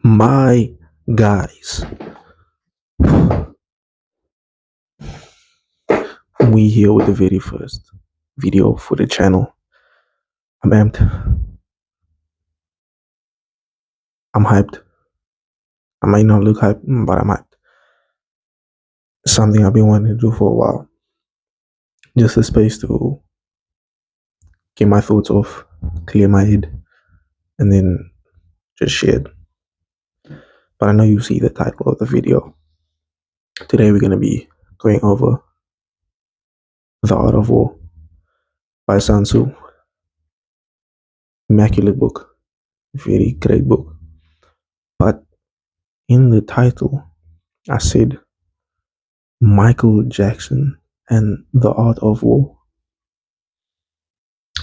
My guys, we here with the very first video for the channel. I'm amped. I'm hyped. I might not look hyped, but I'm hyped. Something I've been wanting to do for a while. Just a space to get my thoughts off, clear my head, and then just share it. But I know you see the title of the video. Today we're going to be going over The Art of War by Sun Tzu. Immaculate book. Very great book. But in the title, I said Michael Jackson and The Art of War.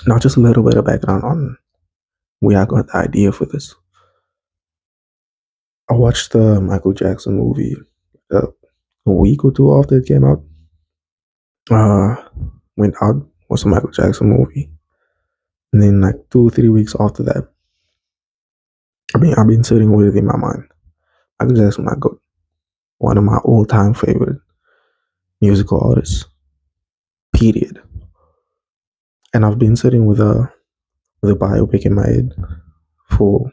Now, just a little bit of background on where I got the idea for this. I watched the Michael Jackson movie a week or two after it came out. Went out, watched the Michael Jackson movie. And then like 2 or 3 weeks after that, I've been sitting with it in my mind. Michael Jackson, my God, one of my all-time favorite musical artists. Period. And I've been sitting with a biopic in my head for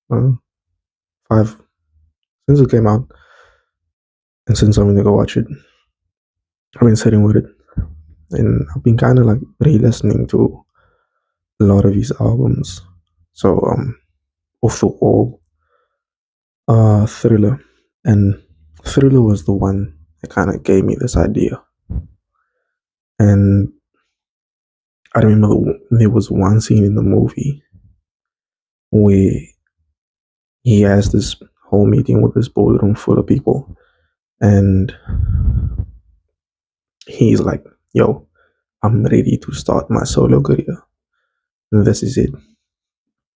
5 since it came out, and since I'm gonna go watch it. I've been sitting with it, and I've been kind of like re-listening to a lot of his albums. So off the wall, Thriller, and Thriller was the one that kind of gave me this idea. And I remember there was one scene in the movie where he has this whole meeting with this boardroom full of people, and he's like, "Yo, I'm ready to start my solo career. And this is it."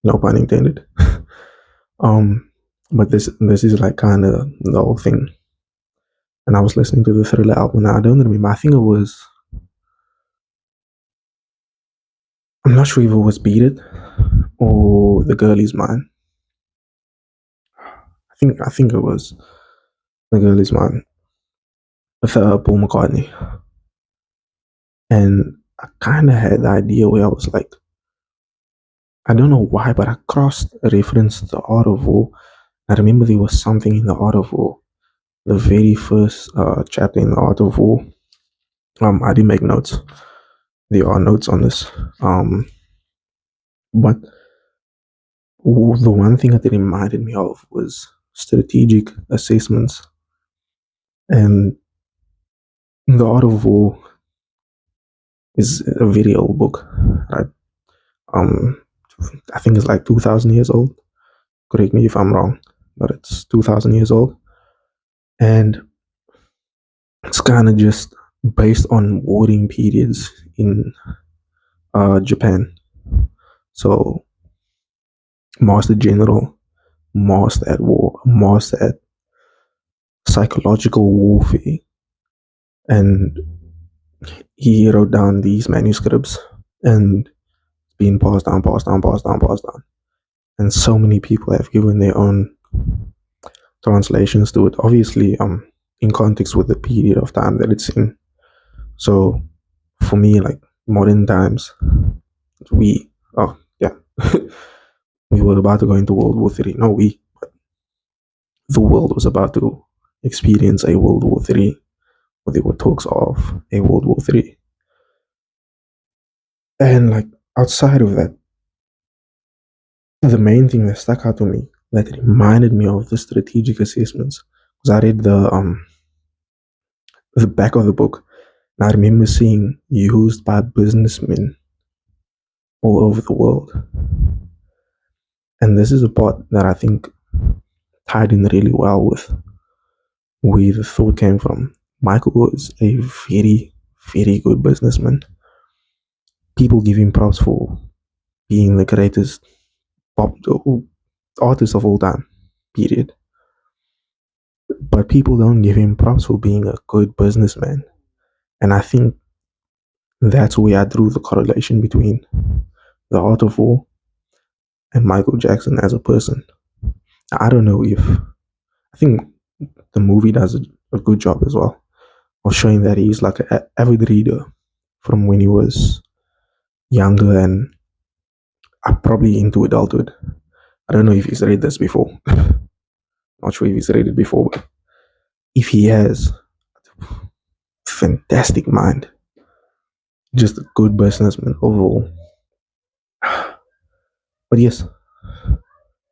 No pun intended. But this is like kind of the whole thing. And I was listening to the Thriller album. Now I don't remember. I think it was. I'm not sure if it was Beat It or The Girl Is Mine. I think it was The Girl Is Mine with Paul McCartney. And I kind of had the idea where I was like, I don't know why, but I crossed a reference to The Art of War. I remember there was something in The Art of War, the very first chapter in The Art of War. I didn't make notes. There are notes on this. But the one thing that it reminded me of was strategic assessments. And The Art of War is a very old book, right? I think it's like 2,000 years old. Correct me if I'm wrong, but it's 2,000 years old. And it's kind of just based on warring periods in Japan. So, master general, master at war, master at psychological warfare. And he wrote down these manuscripts, and it's been passed down. And so many people have given their own translations to it, obviously in context with the period of time that it's in. So for me, like modern times, we were about to go into World War III. But the world was about to experience a World War III, or there were talks of a World War III. And like outside of that, the main thing that stuck out to me, that reminded me of the strategic assessments, was I read the back of the book, and I remember seeing used by businessmen all over the world. And this is a part that I think tied in really well with where the thought came from. Michael was a very, very good businessman. People give him props for being the greatest pop artist of all time, period. But people don't give him props for being a good businessman. And I think that's where I drew the correlation between The Art of War and Michael Jackson as a person. I don't know if I think the movie does a good job as well of showing that he's like an avid reader from when he was younger and probably into adulthood. I don't know if he's read this before. Not sure if he's read it before, but if he has, fantastic mind, just a good businessman overall. But yes,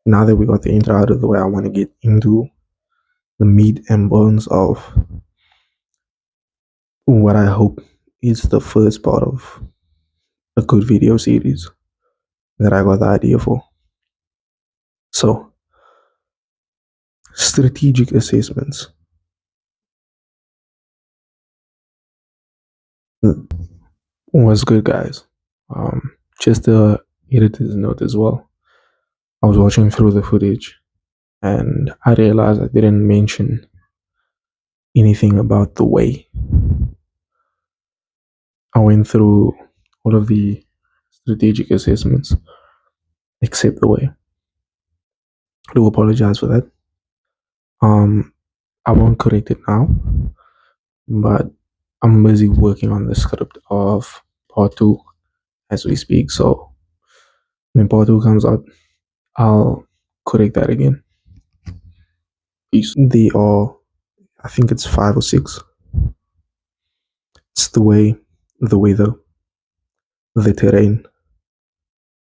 now that we got the intro out of the way, I want to get into the meat and bones of what I hope is the first part of a good video series that I got the idea for. So, strategic assessments was good, guys. Just a editor's note as well. I was watching through the footage and I realized I didn't mention anything about the way. I went through all of the strategic assessments except the way. I do apologize for that. I won't correct it now, but I'm busy working on the script of part 2 as we speak. So when part 2 comes out, I'll correct that again. They are, I think it's 5 or 6. It's the way, the weather, the terrain,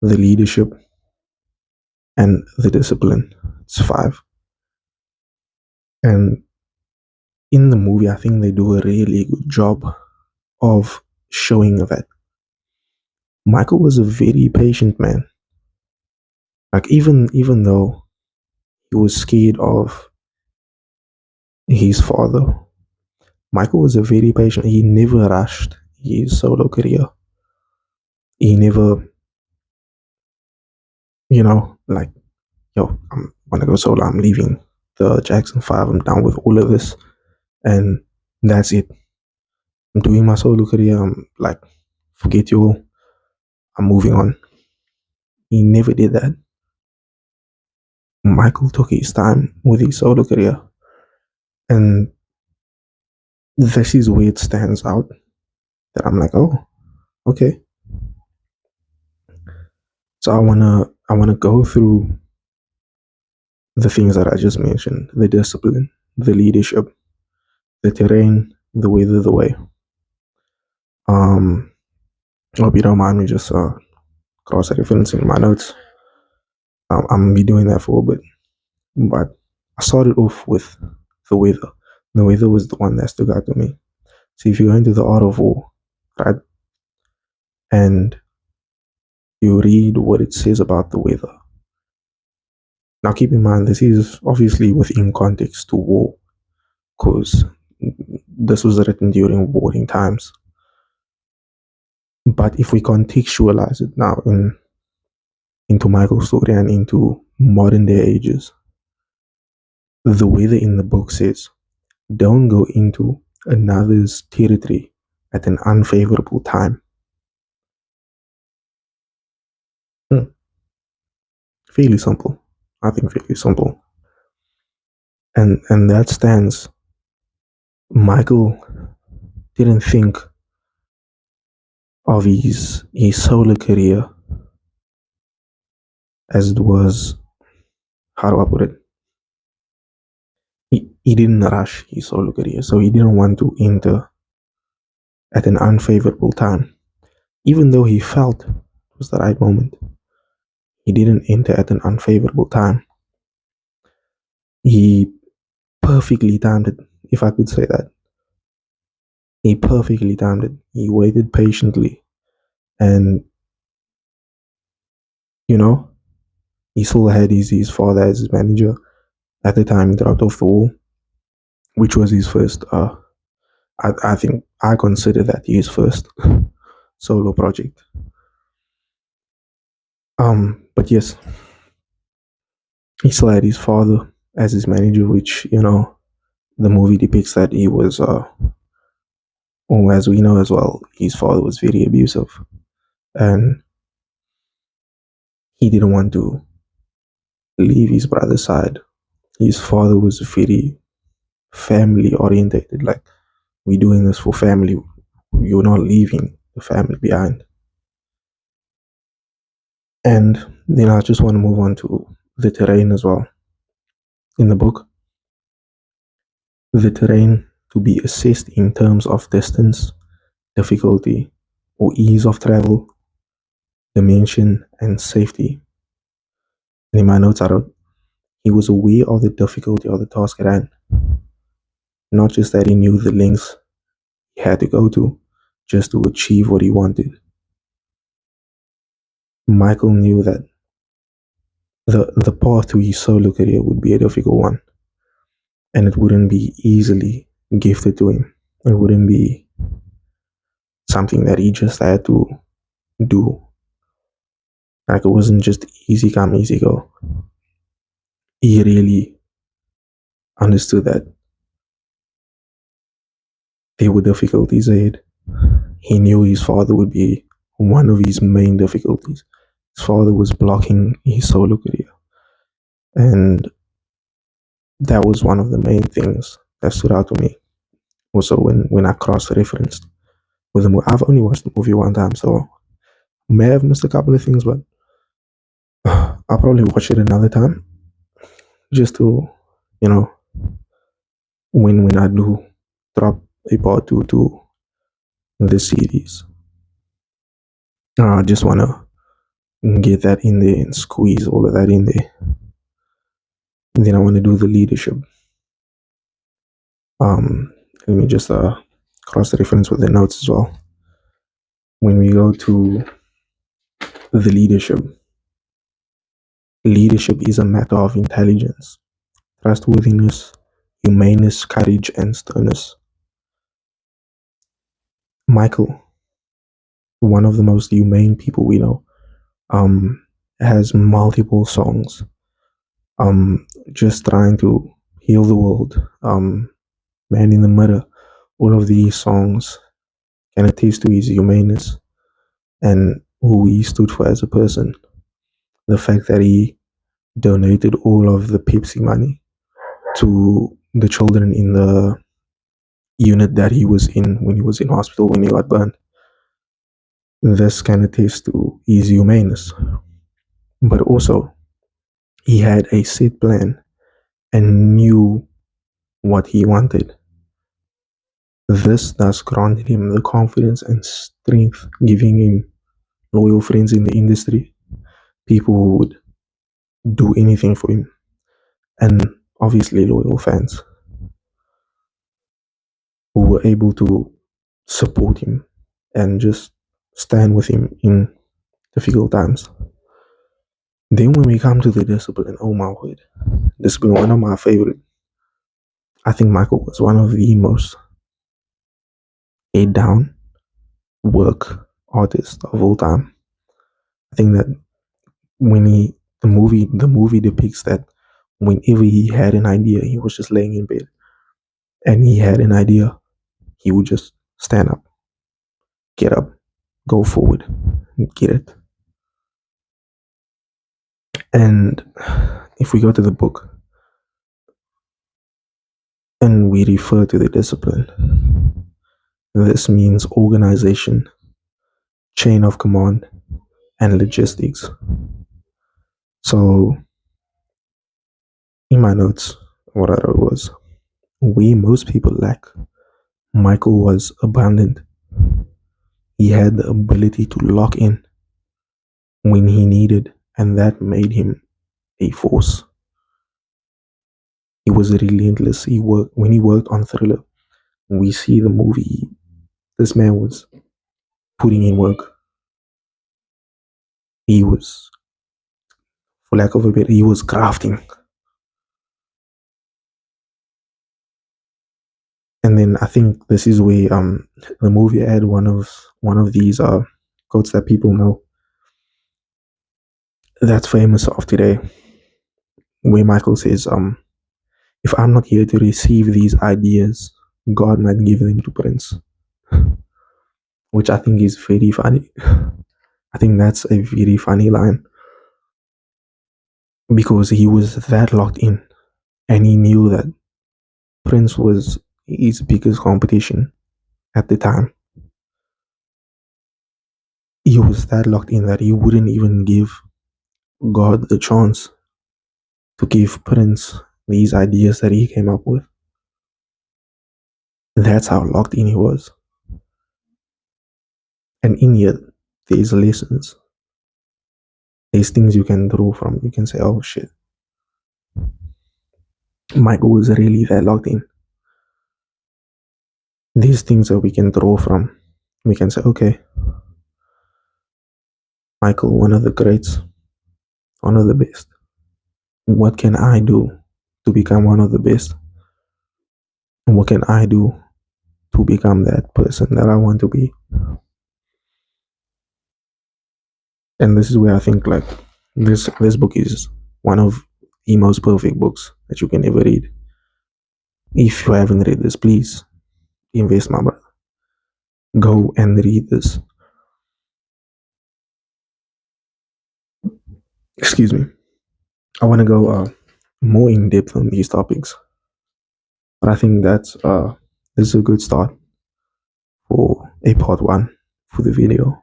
the leadership, and the discipline. It's 5. And in the movie, I think they do a really good job of showing that Michael was a very patient man. Like even though he was scared of his father, Michael was a very patient. He never rushed his solo career. He never, like, yo, I'm gonna go solo. I'm leaving the Jackson 5. I'm done with all of this, and that's it. I'm doing my solo career. I'm like, forget you all. I'm moving on. He never did that. Michael took his time with his solo career, and this is where it stands out. That I'm like, oh, okay. So I wanna go through the things that I just mentioned: the discipline, the leadership, the terrain, the weather, the way. Hope you don't mind me just cross referencing my notes. I'm gonna be doing that for a bit, but I started off with the weather. The weather was the one that stuck out to me. See, if you go into the Art of War, right, and you read what it says about the weather. Now, keep in mind, this is obviously within context to war, because this was written during warring times. But if we contextualize it now into Michael's story and into modern day ages, the weather in the book says, don't go into another's territory at an unfavorable time. Fairly simple. I think fairly simple. And that stands. Michael didn't think of his solo career as it was, how do I put it? He didn't rush his solo career, so he didn't want to enter at an unfavorable time. Even though he felt it was the right moment, he didn't enter at an unfavorable time. He perfectly timed it, if I could say that. He perfectly timed it. He waited patiently. And, he still had his father as his manager. At the time, he dropped off the wall, which was his first, I think I consider that his first solo project. But yes, he still had his father as his manager, which, the movie depicts that he was, as we know as well, his father was very abusive. And he didn't want to leave his brother's side His father was very family orientated, like, we're doing this for family. You're not leaving the family behind. And then I just want to move on to the terrain as well. In the book, the terrain to be assessed in terms of distance, difficulty, or ease of travel, dimension, and safety. And in my notes, I wrote, he was aware of the difficulty of the task at hand, not just that he knew the lengths he had to go to just to achieve what he wanted. Michael knew that the path to his solo career would be a difficult one, and it wouldn't be easily gifted to him. It wouldn't be something that he just had to do. Like, it wasn't just easy come, easy go. He really understood that there were difficulties ahead. He knew his father would be one of his main difficulties. His father was blocking his solo career. And that was one of the main things that stood out to me. Also, when I cross-referenced with the movie. I've only watched the movie one time, so I may have missed a couple of things, but I'll probably watch it another time just to, you know, when I do drop a part two to the series. I just want to get that in there and squeeze all of that in there. And then I want to do the leadership. Let me just cross the reference with the notes as well. When we go to the leadership is a matter of intelligence, trustworthiness, humaneness, courage, and sternness. Michael, one of the most humane people we know, has multiple songs, just trying to heal the world. Man in the Mirror, all of these songs can attest to his humaneness and who he stood for as a person. The fact that he donated all of the Pepsi money to the children in the unit that he was in when he was in hospital when he got burned. This can attest to his humaneness. But also, he had a set plan and knew what he wanted. This thus granted him the confidence and strength, giving him loyal friends in the industry, people who would do anything for him, and obviously loyal fans who were able to support him and just stand with him in difficult times. Then when we come to the discipline, oh my word, discipline, one of my favorite. I think Michael was one of the most head down work artists of all time. I think that when the movie depicts that whenever he had an idea, he was just laying in bed and he had an idea, he would just stand up, get up, go forward, get it. And if we go to the book and we refer to the discipline, this means organization, chain of command, and logistics. So in my notes, what I wrote was, we most people lack. Michael was abundant. He had the ability to lock in when he needed, and that made him a force. He was relentless. When he worked on Thriller. When we see the movie, this man was putting in work. He was, for lack of a better, he was crafting. And then I think this is where the movie had one of these quotes that people know that's famous of today, where Michael says, if I'm not here to receive these ideas, God might give them to Prince. Which I think is very funny. I think that's a very funny line because he was that locked in. And he knew that Prince was his biggest competition at the time. He was that locked in that he wouldn't even give God the chance to give Prince these ideas that he came up with. That's how locked in he was. And in yet, there's lessons. There's things you can draw from. You can say, oh shit, Michael was really that locked in. These things that we can draw from. We can say, okay, Michael, one of the greats, one of the best. What can I do to become one of the best? And what can I do to become that person that I want to be? And this is where I think like this book is one of the most perfect books that you can ever read. If you haven't read this, please invest, my brother. Go and read this. Excuse me. I want to go more in depth on these topics, but I think that's this is a good start for a part one for the video.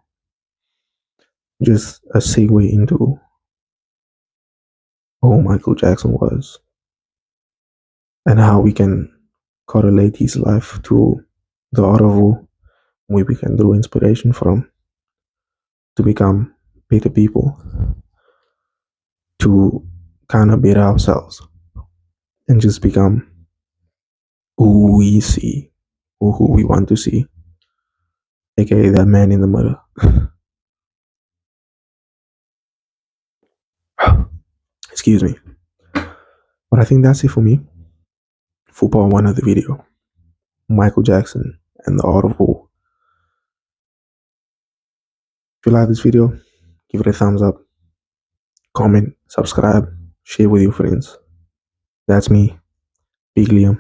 Just a segue into who Michael Jackson was and how we can correlate his life to the art of war, where we can draw inspiration from to become better people, to kind of better ourselves and just become who we see or who we want to see, aka that man in the middle. Excuse me. But I think that's it for me for part one of the video. Michael Jackson and the art of war. If you like this video, give it a thumbs up, comment, subscribe, share with your friends. That's me, Big Liam.